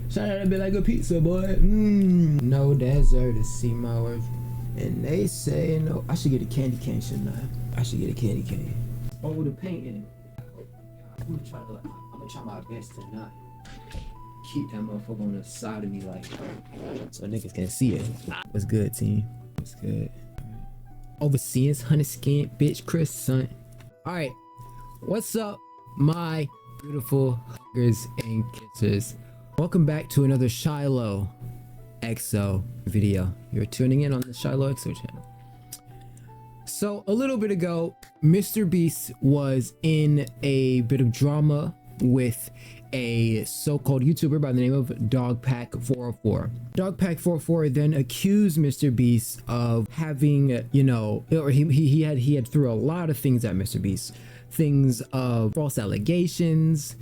Shout out to be like a pizza, boy. No desert to see my worth. And they say no. I should get a candy cane, shouldn't I? I should get a candy cane. Oh, the painting. I'm gonna try my best to not keep that motherfucker on the side of me, like, so niggas can see it. What's good, team? What's good? Overseeing honey skin, bitch, Chris, son. All right, what's up, my beautiful huggers and kissers? Welcome back to another Shiloh XO video. You're tuning in on the Shiloh XO channel. So a little bit ago, MrBeast was in a bit of drama with a so-called YouTuber by the name of DogPack404. DogPack404 then accused MrBeast of having, you know, or he had threw a lot of things at MrBeast, things of false allegations,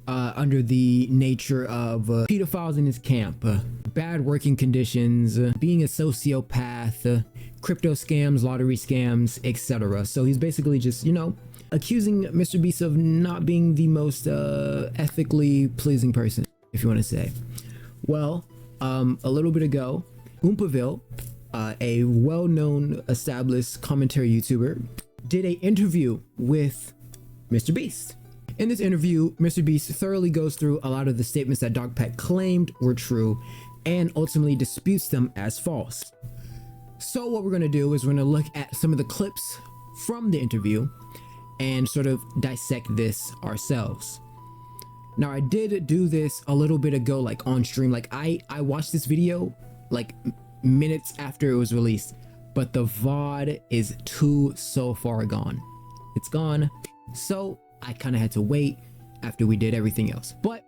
under the nature of pedophiles in his camp, bad working conditions, being a sociopath, crypto scams, lottery scams, etc. So he's basically just, you know, accusing MrBeast of not being the most ethically pleasing person, if you want to say. Well, a little bit ago, Oompaville, a well-known established commentary YouTuber, did an interview with MrBeast. In this interview, MrBeast thoroughly goes through a lot of the statements that DogPack claimed were true and ultimately disputes them as false. So what we're going to do is we're going to look at some of the clips from the interview and sort of dissect this ourselves. Now, I did do this a little bit ago, like on stream. Like I watched this video like minutes after it was released, but the VOD is so far gone. It's gone. So I kind of had to wait after we did everything else, but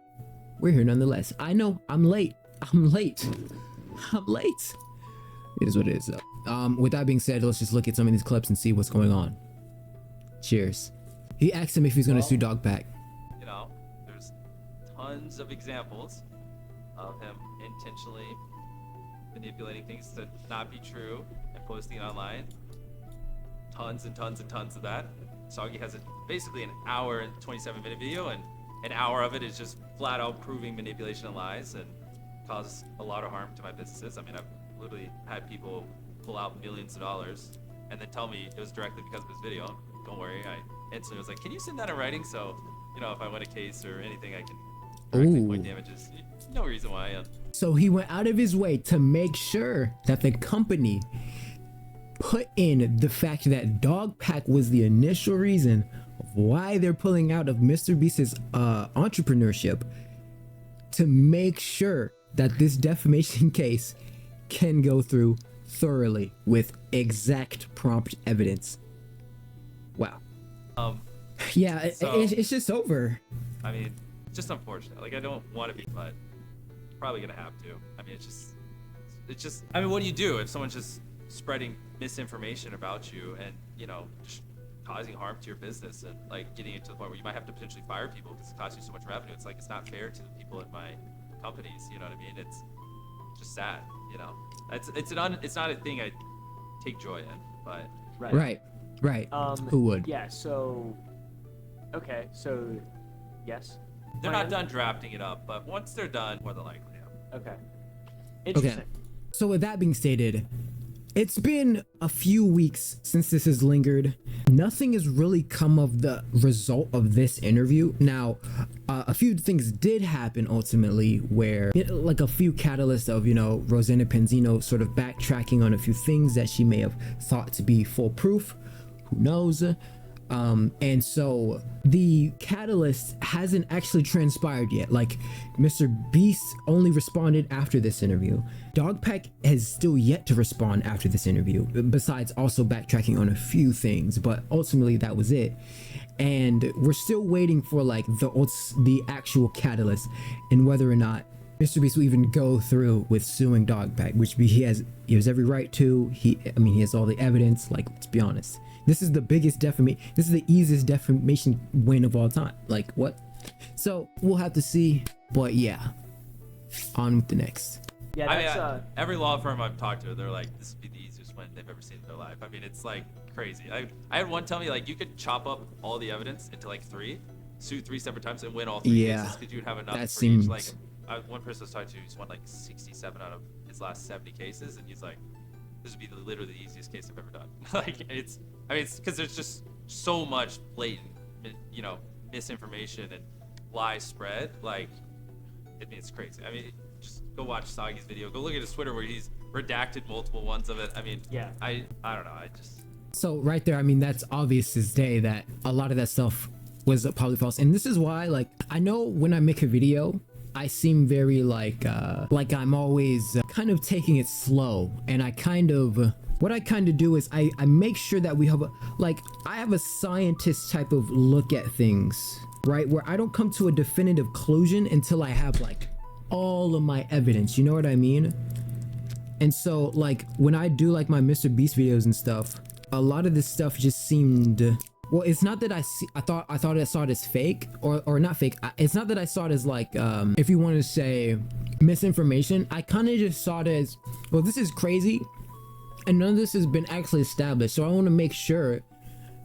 we're here nonetheless. I know I'm late. It is what it is though. With that being said, let's just look at some of these clips and see what's going on. Cheers. He asked him if he's gonna sue DogPack. You know, there's tons of examples of him intentionally manipulating things to not be true and posting it online. Tons and tons and tons of that. Soggy has basically an hour and 27-minute video, and an hour of it is just flat out proving manipulation and lies and causes a lot of harm to my businesses. I mean, I've literally had people pull out millions of dollars and then tell me it was directly because of his video. Don't worry, I instantly was like, can you send that in writing so, you know, if I win a case or anything, I can directly point damages. No reason why. So he went out of his way to make sure that the company put in the fact that DogPack was the initial reason of why they're pulling out of MrBeast's entrepreneurship, to make sure that this defamation case can go through thoroughly with exact prompt evidence. Wow. Yeah, it's just over. I mean, just unfortunate. Like, I don't want to be, but probably gonna have to. I mean, it's just. I mean, what do you do if someone's just spreading misinformation about you and, you know, just causing harm to your business and like getting it to the point where you might have to potentially fire people because it costs you so much revenue? It's like, it's not fair to the people in my companies. You know what I mean? It's just sad. You know, it's not a thing I take joy in, but Right. Who would? Yeah, so okay, so yes. They're not done drafting it up, but once they're done, more than likely. Yeah. Okay. Interesting. Okay. So with that being stated, it's been a few weeks since this has lingered. Nothing has really come of the result of this interview. Now, a few things did happen ultimately where, like a few catalysts of, you know, Rosanna Penzino sort of backtracking on a few things that she may have thought to be foolproof. Who knows? And so the catalyst hasn't actually transpired yet. Like, MrBeast only responded after this interview. DogPack has still yet to respond after this interview, besides also backtracking on a few things, but ultimately that was it. And we're still waiting for like the actual catalyst and whether or not MrBeast will even go through with suing DogPack, which he has every right to. He has all the evidence. Like, let's be honest. This is the biggest defamation. This is the easiest defamation win of all time. Like, what? So we'll have to see. But yeah, on with the next. Yeah, that's every law firm I've talked to, they're like, this would be the easiest win they've ever seen in their life. I mean, it's like crazy. I had one tell me like you could chop up all the evidence into like sue 3 separate times and win all 3 cases because you'd have enough that for each seems like one person I was talking to, he's won like 67 out of his last 70 cases, and he's like, this would be literally the easiest case I've ever done. Like, it's because there's just so much blatant, misinformation and lies spread. Like, it's crazy. I mean, just go watch Sagi's video. Go look at his Twitter where he's redacted multiple ones of it. I mean, yeah. I don't know. I just. So right there, I mean, that's obvious as day that a lot of that stuff was probably false. And this is why, like, I know when I make a video, I seem very like I'm always kind of taking it slow. And what I kind of do is I make sure that we have I have a scientist type of look at things, right? Where I don't come to a definitive conclusion until I have like all of my evidence, you know what I mean? And so like when I do like my MrBeast videos and stuff, a lot of this stuff just seemed, well, it's not that I thought I saw it as fake or not fake. It's not that I saw it as like if you want to say misinformation. I kind of just saw it as, well, this is crazy and none of this has been actually established, so I want to make sure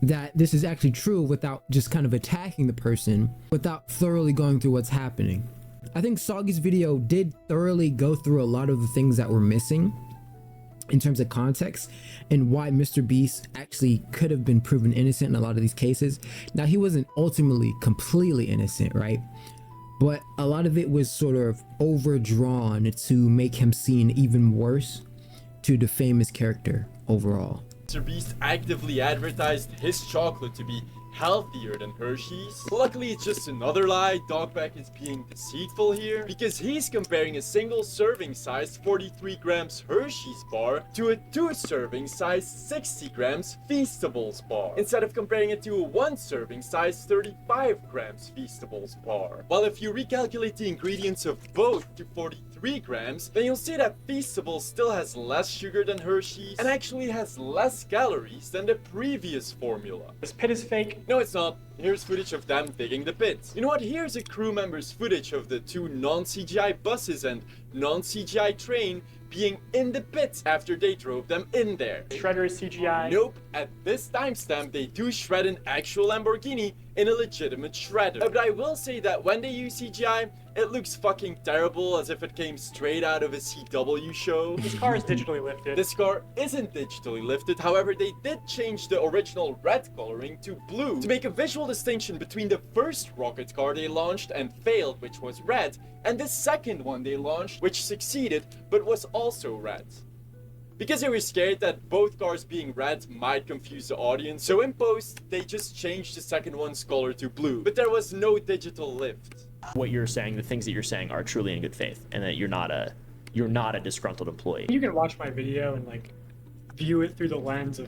that this is actually true without just kind of attacking the person, without thoroughly going through what's happening. I think Sagi's video did thoroughly go through a lot of the things that were missing in terms of context and why MrBeast actually could have been proven innocent in a lot of these cases. Now, he wasn't ultimately completely innocent, right? But a lot of it was sort of overdrawn to make him seem even worse, to defame his character overall. MrBeast actively advertised his chocolate to be healthier than Hershey's. Luckily, it's just another lie. DogPack is being deceitful here because he's comparing a single serving size 43 grams Hershey's bar to a 2 serving size 60 grams Feastables bar, instead of comparing it to a 1 serving size 35 grams Feastables bar. While if you recalculate the ingredients of both to 43 grams, then you'll see that Feastables still has less sugar than Hershey's and actually has less calories than the previous formula. This pit is fake. No, it's not. Here's footage of them digging the pit. You know what? Here's a crew member's footage of the 2 non-CGI buses and non-CGI train being in the pit after they drove them in there. Shredder is CGI. Nope. At this timestamp, they do shred an actual Lamborghini in a legitimate shredder. But I will say that when they use CGI, it looks fucking terrible, as if it came straight out of a CW show. This car is digitally lifted. This car isn't digitally lifted, however they did change the original red coloring to blue to make a visual distinction between the first rocket car they launched and failed, which was red, and the second one they launched, which succeeded but was also red. Because they were scared that both cars being red might confuse the audience, so in post they just changed the second one's color to blue, but there was no digital lift. What you're saying, the things that you're saying are truly in good faith, and that you're not a disgruntled employee. You can watch my video and like view it through the lens of,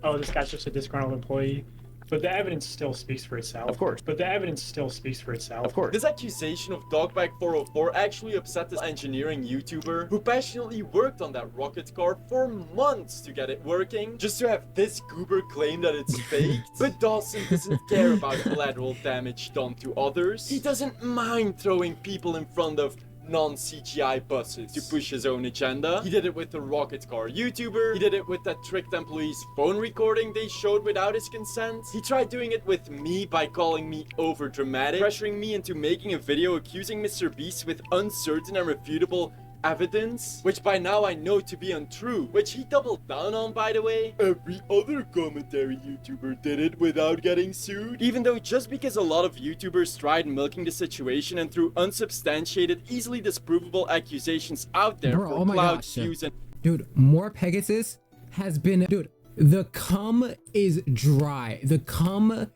oh, this guy's just a disgruntled employee. But the evidence still speaks for itself. Of course. But the evidence still speaks for itself. Of course. This accusation of DogPack404 actually upset this engineering YouTuber who passionately worked on that rocket car for months to get it working, just to have this goober claim that it's faked. But Dawson doesn't care about collateral damage done to others. He doesn't mind throwing people in front of non-CGI buses to push his own agenda. He did it with the rocket car YouTuber. He did it with that tricked employee's phone recording they showed without his consent. He tried doing it with me by calling me over dramatic, pressuring me into making a video accusing MrBeast with uncertain and refutable evidence, which by now I know to be untrue, which he doubled down on, by the way. Every other commentary YouTuber did it without getting sued. Even though just because a lot of YouTubers tried milking the situation and threw unsubstantiated, easily disprovable accusations out there Bro, for oh my clout, gosh. views, and Dude, more Pegasus has been, dude, the cum is dry. The cum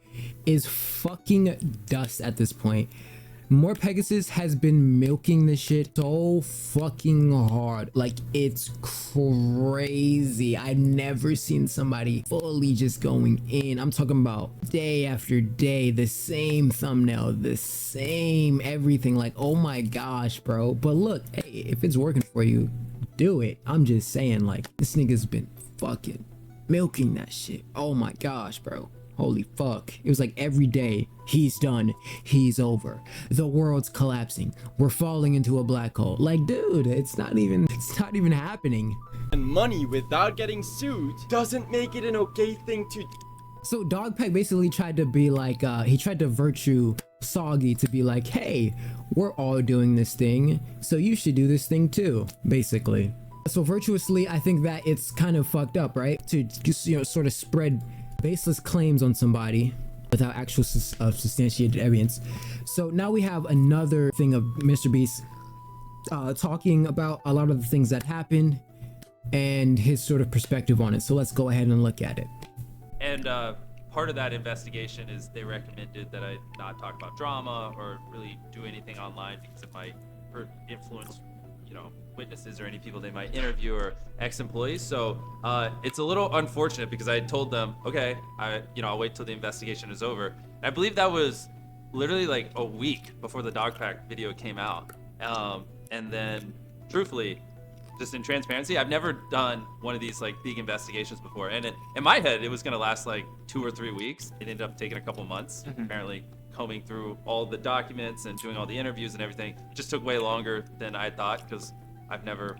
is fucking dust at this point. More Pegasus has been milking this shit so fucking hard. Like, it's crazy. I've never seen somebody fully just going in. I'm talking about day after day, the same thumbnail, the same everything. Like, oh my gosh, bro. But look, hey, if it's working for you, do it. I'm just saying, like, this nigga's been fucking milking that shit. Oh my gosh, bro. Holy fuck. It was like every day, he's done, he's over, the world's collapsing, we're falling into a black hole. Like, dude, it's not even happening. and money without getting sued doesn't make it an okay thing to. So DogPack basically tried to be like, he tried to virtue soggy to be like, hey, we're all doing this thing, so you should do this thing too, basically. So virtuously, I think that it's kind of fucked up, right? To just, you know, sort of spread baseless claims on somebody without actual substantiated evidence. So now we have another thing of MrBeast talking about a lot of the things that happened and his sort of perspective on it. So let's go ahead and look at it. And part of that investigation is they recommended that I not talk about drama or really do anything online because it might hurt influence, you know, witnesses or any people they might interview or ex-employees. So it's a little unfortunate because I told them, okay, I'll wait till the investigation is over. And I believe that was literally like a week before the DogPack video came out. And then, truthfully, just in transparency, I've never done one of these like big investigations before, and in my head it was gonna last like 2 or 3 weeks. It ended up taking a couple months. Apparently, combing through all the documents and doing all the interviews and everything just took way longer than I thought, because I've never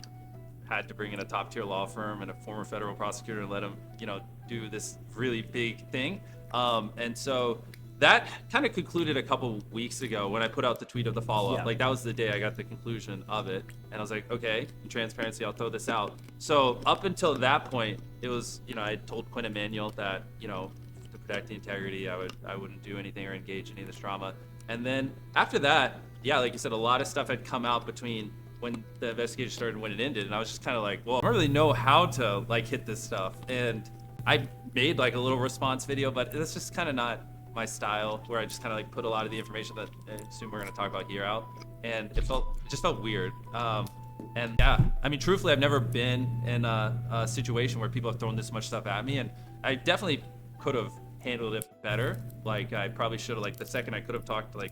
had to bring in a top tier law firm and a former federal prosecutor and let them, you know, do this really big thing. And so that kind of concluded a couple weeks ago when I put out the tweet of the follow-up. Like, that was the day I got the conclusion of it. And I was like, okay, in transparency, I'll throw this out. So up until that point, it was, you know, I told Quinn Emanuel that, you know, to protect the integrity, I wouldn't do anything or engage in any of this drama. And then after that, yeah, like you said, a lot of stuff had come out between when the investigation started and when it ended. And I was just kind of like, well, I don't really know how to like hit this stuff. And I made like a little response video, but that's just kind of not my style, where I just kind of like put a lot of the information that I assume we're going to talk about here out, and it just felt weird. And yeah, I mean, truthfully, I've never been in a situation where people have thrown this much stuff at me, and I definitely could have handled it better. Like, I probably should have, like, the second I could have talked, like,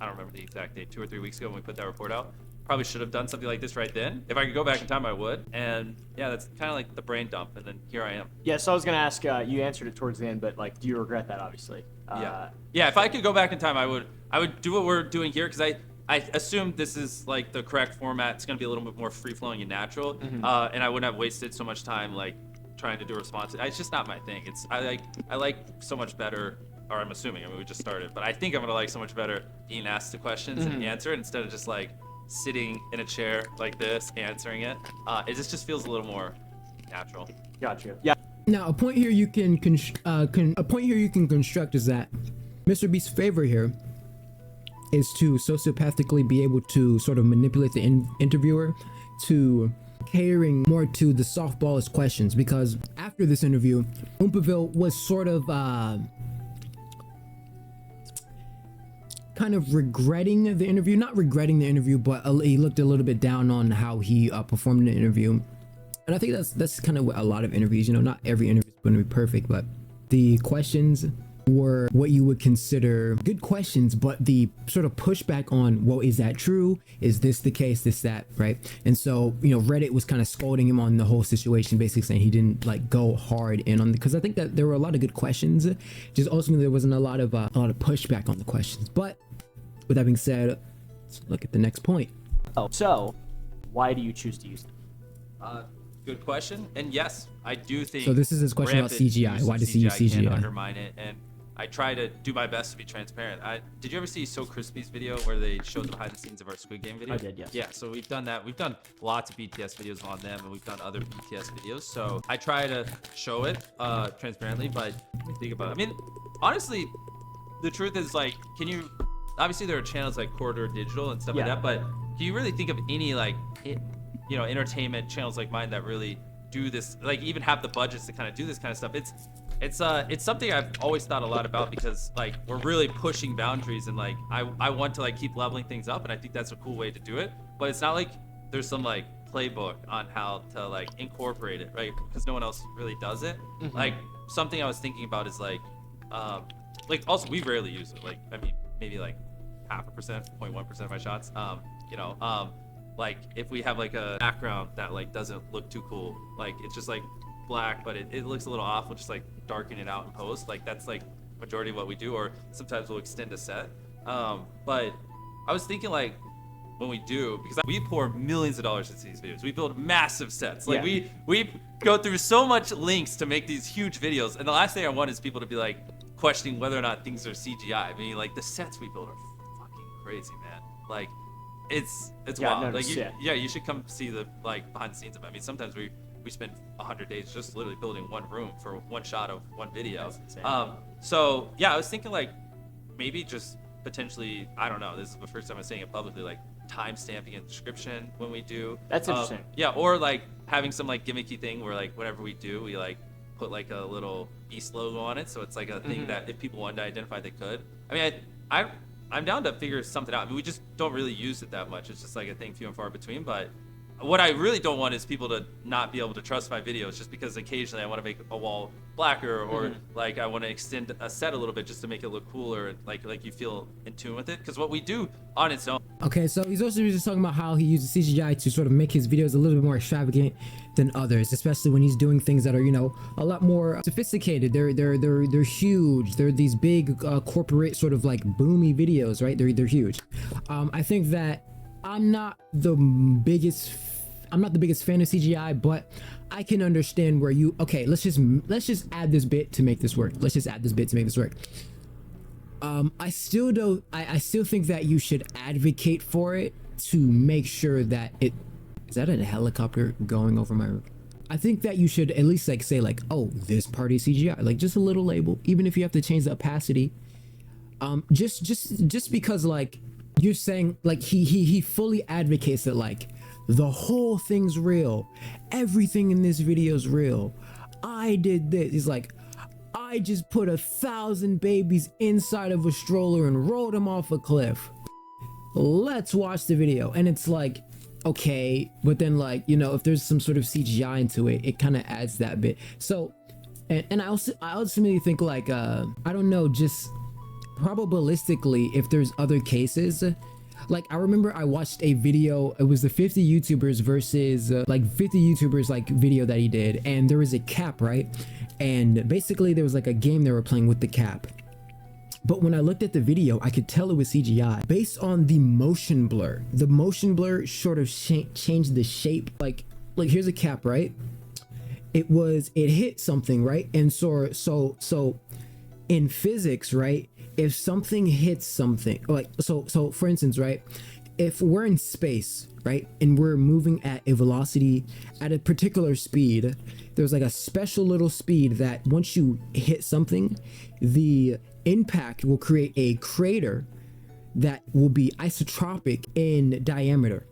I don't remember the exact date, 2 or 3 weeks ago when we put that report out, probably should have done something like this right then. If I could go back in time, I would. And yeah, that's kind of like the brain dump, and then here I am. Yeah, so I was gonna ask, you answered it towards the end, but like, do you regret that? Obviously. Yeah. If I could go back in time, I would do what we're doing here, because I assume this is like the correct format. It's gonna be a little bit more free flowing and natural, and I wouldn't have wasted so much time like trying to do a response. It's just not my thing. I like so much better. Or I'm assuming. I mean, we just started, but I think I'm gonna like so much better being asked the questions and answer it instead of just like sitting in a chair like this answering it. It just feels a little more natural. Gotcha. Yeah. Now, a point here you can construct is that MrBeast's favor here is to sociopathically be able to sort of manipulate the interviewer to catering more to the softballist questions, because after this interview, Oompaville was sort of kind of regretting the interview. Not regretting the interview, but he looked a little bit down on how he performed in the interview. And I think that's kind of a lot of interviews, you know, not every interview is going to be perfect, but the questions were what you would consider good questions, but the sort of pushback on, well, is that true? Is this the case? This, that, right? And so, you know, Reddit was kind of scolding him on the whole situation, basically saying he didn't like go hard in on, because I think that there were a lot of good questions, just ultimately there wasn't a lot of pushback on the questions. But with that being said, let's look at the next point. Oh, so why do you choose to use it? Good question. And yes, I do think. So this is his question about CGI. Why does he use CGI? Can undermine it, and I try to do my best to be transparent. Did you ever see So Crispy's video where they showed the behind the scenes of our Squid Game video? I did, yes. Yeah, so we've done that. We've done lots of BTS videos on them, and we've done other BTS videos. So I try to show it transparently, but let me think about it. I mean, honestly, the truth is, like, can you? Obviously, there are channels like Corridor Digital and stuff like that, but can you really think of any like you know, entertainment channels like mine that really do this, like even have the budgets to kind of do this kind of stuff? It's something I've always thought a lot about, because like we're really pushing boundaries, and like I want to like keep leveling things up, and I think that's a cool way to do it. But it's not like there's some like playbook on how to like incorporate it, right? Because no one else really does it. Like something I was thinking about is like also we rarely use it. Like, I mean, maybe like 0.5%, 0.1% of my shots. You know, like if we have like a background that like doesn't look too cool, like it's just like black, but it looks a little off, we'll just like darken it out in post. Like that's like majority of what we do, or sometimes we'll extend a set. But I was thinking, like, when we do, because we pour millions of dollars into these videos, we build massive sets. Like we go through so much links to make these huge videos, and the last thing I want is people to be like, questioning whether or not things are CGI. I mean, like the sets we build are fucking crazy, man. Like it's Yeah, wild. no, Like yeah. you should come see the like behind the scenes of it. I mean, sometimes we spend 100 days just literally building one room for one shot of one video. That's insane. So yeah, I was thinking like maybe just potentially, I don't know, this is the first time I'm saying it publicly, like time stamping in the description when we do. That's interesting. Yeah, or like having some like gimmicky thing where like whatever we do, we like put like a little Beast logo on it, so it's like a thing that if people wanted to identify, they could. I mean, I'm down to figure something out. I mean, we just don't really use it that much. It's just like a thing few and far between. But what I really don't want is people to not be able to trust my videos just because occasionally I want to make a wall blacker or like I want to extend a set a little bit just to make it look cooler, like you feel in tune with it. Because what we do on its own. Okay, so he's also just talking about how he uses CGI to sort of make his videos a little bit more extravagant than others, especially when he's doing things that are, you know, a lot more sophisticated. They're huge. They're these big corporate sort of like boomy videos, right? They're huge. I think that I'm not the biggest fan of CGI, but I can understand where you. Okay, let's just add this bit to make this work. Let's just add this bit to make this work. I still think that you should advocate for it to make sure that it. Is that a helicopter going over my roof? I think that you should at least like say like, oh, this part is CGI, like just a little label, even if you have to change the opacity. Just because like you're saying like he fully advocates that like the whole thing's real, everything in this video is real. I did this. He's like, I just put 1,000 babies inside of a stroller and rolled them off a cliff. Let's watch the video. And it's like, okay, but then like, you know, if there's some sort of CGI into it, it kind of adds that bit. So, and I ultimately think like, I don't know, just probabilistically, if there's other cases, like I remember I watched a video, it was the 50 YouTubers versus like 50 YouTubers like video that he did, and there was a cap, right? And basically there was like a game they were playing with the cap. But when I looked at the video, I could tell it was CGI based on the motion blur. The motion blur sort of changed the shape. Like here's a cap, right? It hit something, right? And so in physics, right? If something hits something, like so for instance, right? If we're in space, right, and we're moving at a velocity at a particular speed, there's like a special little speed that once you hit something, the impact will create a crater that will be isotropic in diameter.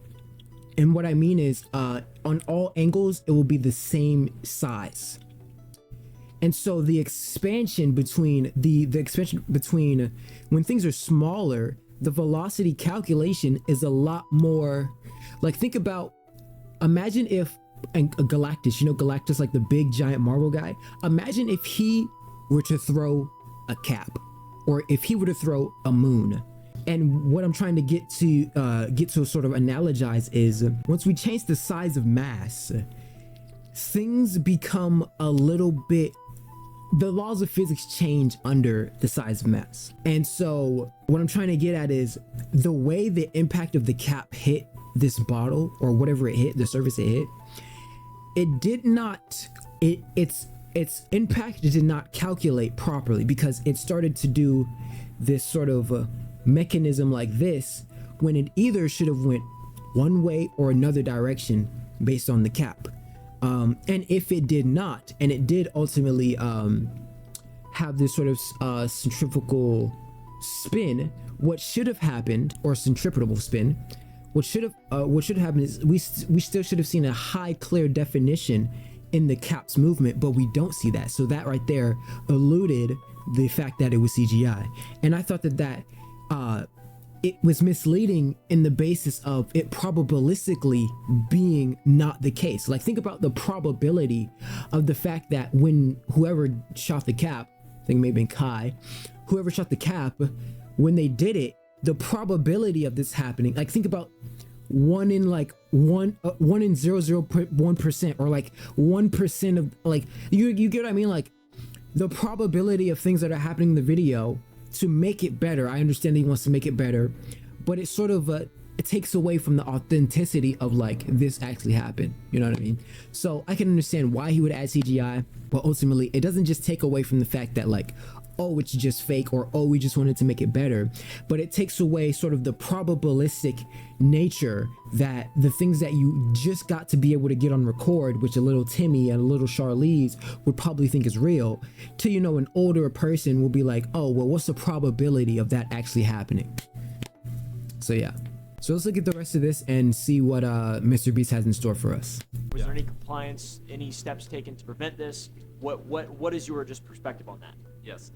And what I mean is, on all angles, it will be the same size. And so the expansion between when things are smaller, the velocity calculation is a lot more like, think about, imagine if a Galactus, you know, Galactus, like the big giant Marvel guy, imagine if he were to throw a cap, or if he were to throw a moon. And what I'm trying to get to sort of analogize is, once we change the size of mass, things become a little bit, the laws of physics change under the size of mass. And so what I'm trying to get at is the way the impact of the cap hit this bottle, or whatever it hit, the surface it hit, it did not, its impact did not calculate properly, because it started to do this sort of mechanism like this, when it either should have went one way or another direction based on the cap. And if it did not, and it did ultimately have this sort of centrifugal spin, what should have happened, or centripetal spin, what should have happened is we still should have seen a high clear definition in the cap's movement, but we don't see that. So that right there eluded the fact that it was CGI. And I thought that it was misleading in the basis of it probabilistically being not the case. Like, think about the probability of the fact that when whoever shot the cap, I think it may have been Kai, whoever shot the cap, when they did it, the probability of this happening, like think about 1 in 0.1%, or like 1% of, like, you get what I mean? Like, the probability of things that are happening in the video to make it better. I understand that he wants to make it better, but it sort of it takes away from the authenticity of like, this actually happened. You know what I mean? So I can understand why he would add CGI, but ultimately it doesn't just take away from the fact that like, oh, it's just fake, or oh, we just wanted to make it better. But it takes away sort of the probabilistic nature that the things that you just got to be able to get on record, which a little Timmy and a little Charlize would probably think is real, to, you know, an older person will be like, oh, well, what's the probability of that actually happening? So yeah. So let's look at the rest of this and see what MrBeast has in store for us. Was there any compliance, any steps taken to prevent this? What is your just perspective on that? Yes.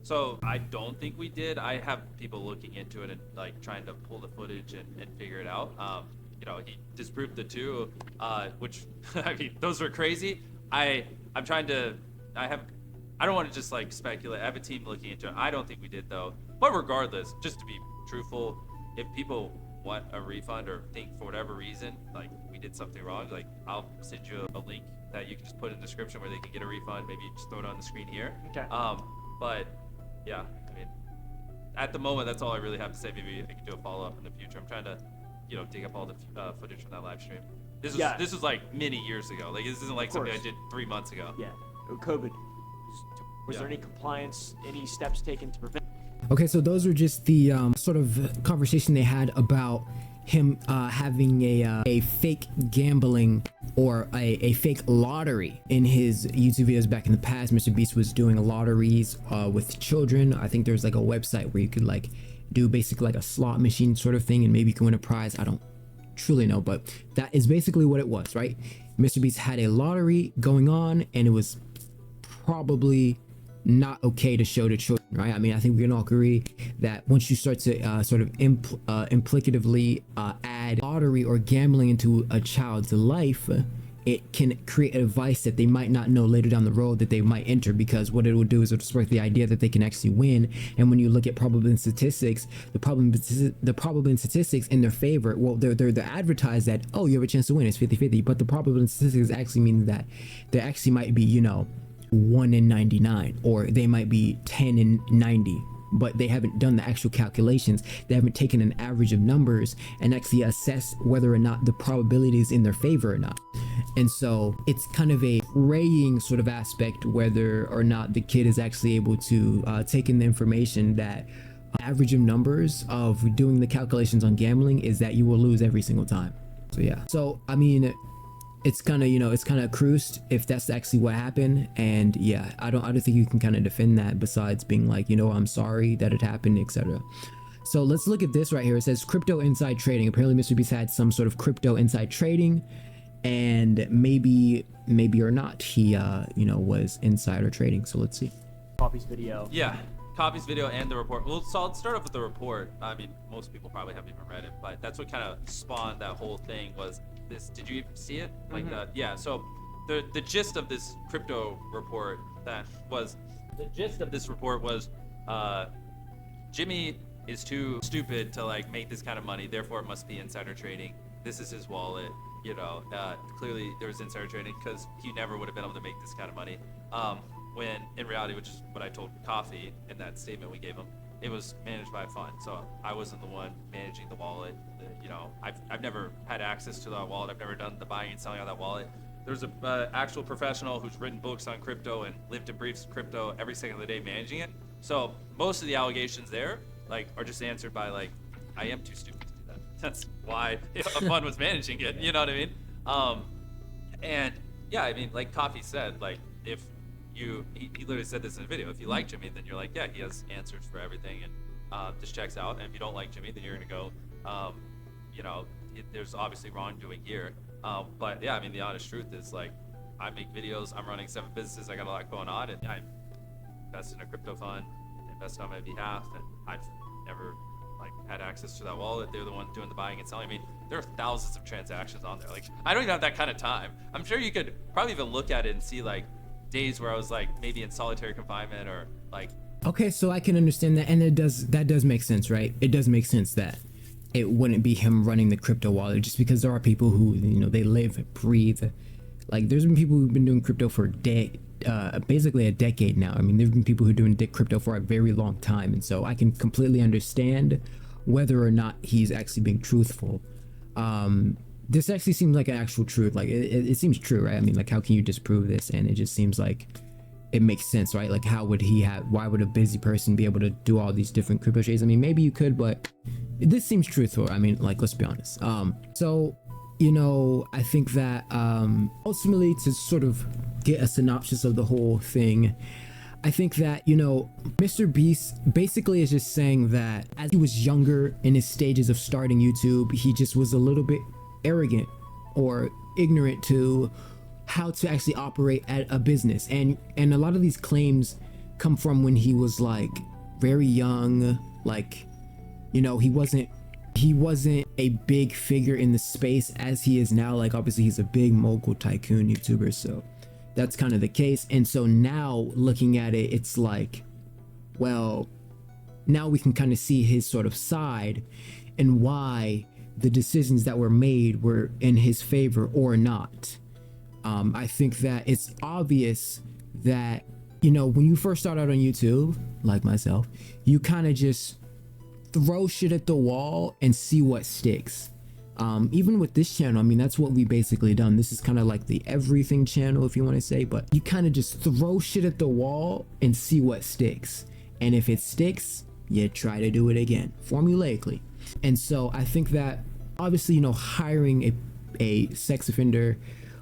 So I don't think we did. I have people looking into it and like trying to pull the footage and figure it out. You know, he disproved the two, which I mean, those are crazy. I don't want to just like speculate. I have a team looking into it. I don't think we did though. But regardless, just to be truthful, if people want a refund or think for whatever reason like we did something wrong, like I'll send you a link that you can just put in the description where they can get a refund. Maybe just throw it on the screen here. Okay. But yeah, I mean, at the moment, that's all I really have to say. Maybe I can do a follow-up in the future. I'm trying to, you know, dig up all the footage from that live stream. This was like many years ago. Like this isn't like something I did 3 months ago. Yeah. COVID. Was there any compliance, any steps taken to prevent? Okay, so those were just the sort of conversation they had about him having a fake gambling or a fake lottery in his YouTube videos back in the past. MrBeast was doing lotteries with children. I think there's like a website where you could like do basically like a slot machine sort of thing and maybe you can win a prize. I don't truly know, but that is basically what it was, right? MrBeast had a lottery going on and it was probably not okay to show to children, right? I mean, I think we can all agree that once you start to sort of implicatively add lottery or gambling into a child's life, it can create a vice that they might not know later down the road that they might enter, because what it will do is it'll spark the idea that they can actually win. And when you look at probability statistics, the probability statistics in their favor, well, they're advertised that, oh, you have a chance to win, it's 50-50, but the probability statistics actually mean that there actually might be, you know, 1 in 99, or they might be 10 in 90, but they haven't done the actual calculations. They haven't taken an average of numbers and actually assessed whether or not the probability is in their favor or not. And so it's kind of a weighing sort of aspect whether or not the kid is actually able to take in the information that average of numbers of doing the calculations on gambling is that you will lose every single time. So yeah, so I mean, it's kind of, you know, it's kind of cruised if that's actually what happened. And yeah, I don't think you can kind of defend that besides being like, you know, I'm sorry that it happened, etc. So let's look at this right here. It says crypto inside trading. Apparently MrBeast had some sort of crypto inside trading, and maybe or not he you know, was insider trading. So let's see. Coffee's video. Yeah, Coffee's video and the report. Well, so I'll start off with the report. I mean, most people probably haven't even read it, but that's what kind of spawned that whole thing was this. Did you see it? Like, yeah, so the gist of this crypto report was Jimmy is too stupid to like make this kind of money, therefore it must be insider trading. This is his wallet, you know. Clearly there was insider trading because he never would have been able to make this kind of money. When in reality, which is what I told Coffee in that statement we gave him, it was managed by a fund. So I wasn't the one managing the wallet. You know, I've never had access to that wallet. I've never done the buying and selling on that wallet. There's a actual professional who's written books on crypto and lived and breathes crypto every second of the day managing it. So most of the allegations there like are just answered by like, I am too stupid to do that. That's why a fund was managing it. You know what I mean? And yeah, I mean, like Coffee said, like if he literally said this in a video. If you like Jimmy, then you're like, yeah, he has answers for everything, and this checks out. And if you don't like Jimmy, then you're gonna go, you know, there's obviously wrongdoing here. But yeah, I mean, the honest truth is like, I make videos, I'm running 7 businesses, I got a lot going on, and I invest in a crypto fund, invest on my behalf, and I've never like had access to that wallet. They're the one doing the buying and selling. I mean, there are thousands of transactions on there. Like, I don't even have that kind of time. I'm sure you could probably even look at it and see like days where I was like maybe in solitary confinement or like. Okay, so I can understand that, and that does make sense, right? It does make sense that it wouldn't be him running the crypto wallet, just because there are people who, you know, they live, breathe. Like, there's been people who've been doing crypto for basically a decade now. I mean, there've been people who are doing crypto for a very long time, and so I can completely understand whether or not he's actually being truthful. This actually seems like an actual truth. Like, it seems true, right? I mean, like, how can you disprove this? And it just seems like it makes sense, right? Like, why would a busy person be able to do all these different crypto trades? I mean, maybe you could, but this seems truthful. I mean, like, let's be honest. So, you know, I think that ultimately, to sort of get a synopsis of the whole thing, I think that, you know, MrBeast basically is just saying that as he was younger in his stages of starting YouTube, he just was a little bit arrogant or ignorant to how to actually operate at a business. And a lot of these claims come from when he was like very young, like, you know, he wasn't a big figure in the space as he is now. Like, obviously he's a big mogul tycoon YouTuber, so that's kind of the case. And so now looking at it, it's like, well, now we can kind of see his sort of side and why the decisions that were made were in his favor or not. I think that it's obvious that, you know, when you first start out on YouTube, like myself, you kind of just throw shit at the wall and see what sticks. Even with this channel, I mean, that's what we basically done. This is kind of like the everything channel, if you want to say, but you kind of just throw shit at the wall and see what sticks. And if it sticks, you try to do it again, formulaically. And so I think that obviously, you know, hiring a sex offender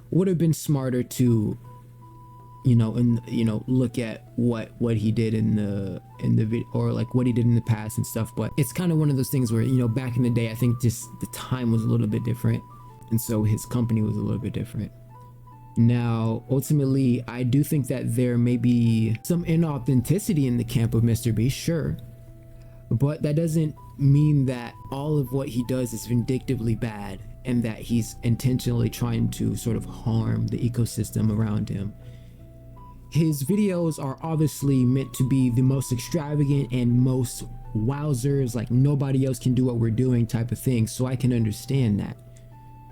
would have been smarter to, you know, look at what he did in the video, or like what he did in the past and stuff. But it's kind of one of those things where, you know, back in the day, I think just the time was a little bit different, and so his company was a little bit different. Now, ultimately, I do think that there may be some inauthenticity in the camp of MrBeast, sure, but that doesn't mean that all of what he does is vindictively bad and that he's intentionally trying to sort of harm the ecosystem around him. His videos are obviously meant to be the most extravagant and most wowzers, like nobody else can do what we're doing type of thing, so I can understand that.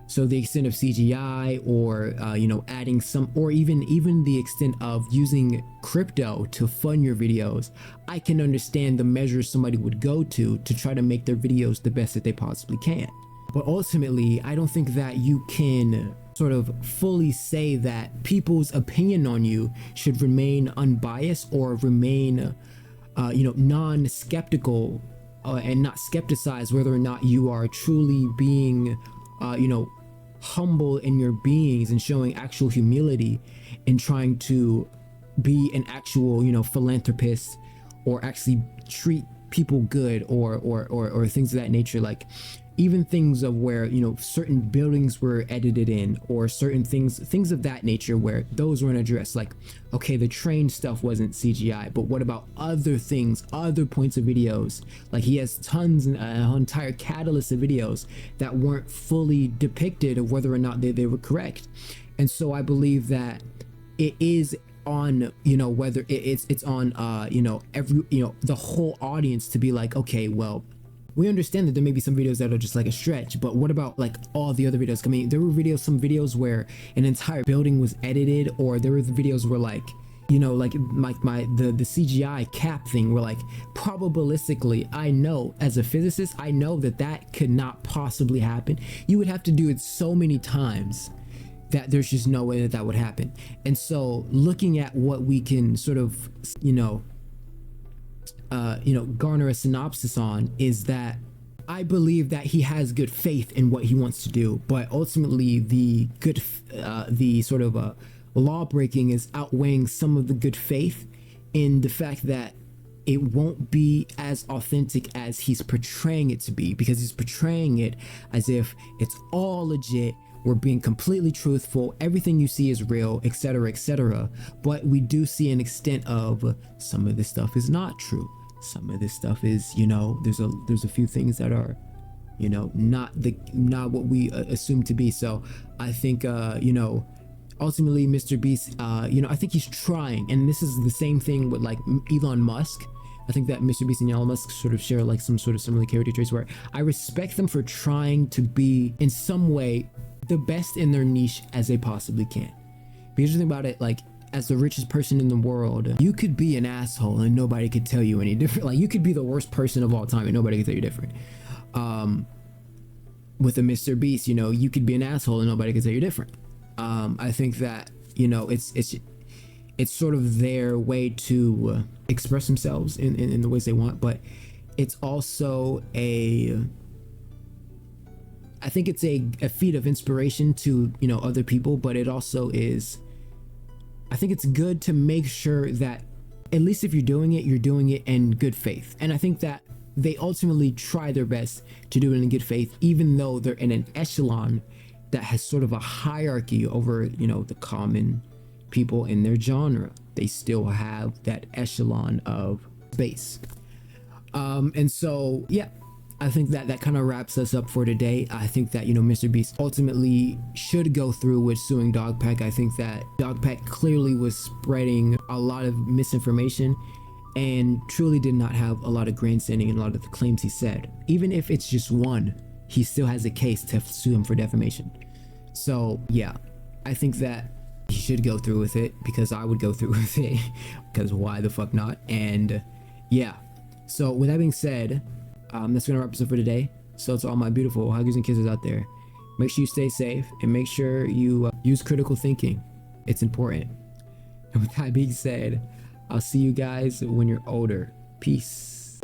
So the extent of CGI, or you know, adding some, or even the extent of using crypto to fund your videos, I can understand the measures somebody would go to try to make their videos the best that they possibly can. But ultimately, I don't think that you can sort of fully say that people's opinion on you should remain unbiased or remain, you know, non-skeptical, and not skepticize whether or not you are truly being, you know, humble in your beings and showing actual humility and trying to be an actual, you know, philanthropist, or actually treat people good, or things of that nature. Like, even things of where, you know, certain buildings were edited in, or certain things of that nature where those weren't addressed. Like, okay, the train stuff wasn't CGI, but what about other things, other points of videos? Like, he has tons, an entire catalyst of videos that weren't fully depicted of whether or not they were correct. And so I believe that it is on, you know, whether it's on, you know, the whole audience to be like, okay, well, we understand that there may be some videos that are just like a stretch, but what about like all the other videos? I mean, there were some videos where an entire building was edited, or there were videos where, like, you know, like the CGI cap thing, where, like, probabilistically, I know as a physicist, I know that could not possibly happen. You would have to do it so many times that there's just no way that would happen. And so looking at what we can sort of, you know, garner a synopsis on is that I believe that he has good faith in what he wants to do, but ultimately the sort of law breaking is outweighing some of the good faith in the fact that it won't be as authentic as he's portraying it to be, because he's portraying it as if it's all legit, we're being completely truthful, everything you see is real, etc., etc. But we do see an extent of some of this stuff is not true. Some of this stuff is, you know, there's a few things that are, you know, not what we assume to be. So I think, you know, ultimately MrBeast, you know, I think he's trying, and this is the same thing with like Elon Musk. I think that MrBeast and Elon Musk sort of share like some sort of similar character traits, where I respect them for trying to be in some way the best in their niche as they possibly can. Because the thing about it, like, as the richest person in the world, you could be an asshole and nobody could tell you any different. Like, you could be the worst person of all time and nobody could tell you different. With a MrBeast, you know, you could be an asshole and nobody could tell you different. I think that, you know, it's sort of their way to express themselves in the ways they want, but it's also I think it's a feat of inspiration to, you know, other people, but it also is, I think it's good to make sure that at least if you're doing it in good faith. And I think that they ultimately try their best to do it in good faith, even though they're in an echelon that has sort of a hierarchy over, you know, the common people in their genre. They still have that echelon of space. And so, yeah, I think that that kind of wraps us up for today. I think that, you know, MrBeast ultimately should go through with suing DogPack. I think that DogPack clearly was spreading a lot of misinformation and truly did not have a lot of grandstanding in a lot of the claims he said. Even if it's just one, he still has a case to sue him for defamation. So yeah, I think that he should go through with it, because I would go through with it, because why the fuck not? And yeah, so with that being said, that's gonna wrap us up for today. So to all my beautiful huggers and kissers out there, make sure you stay safe and make sure you use critical thinking. It's important. And with that being said, I'll see you guys when you're older. Peace.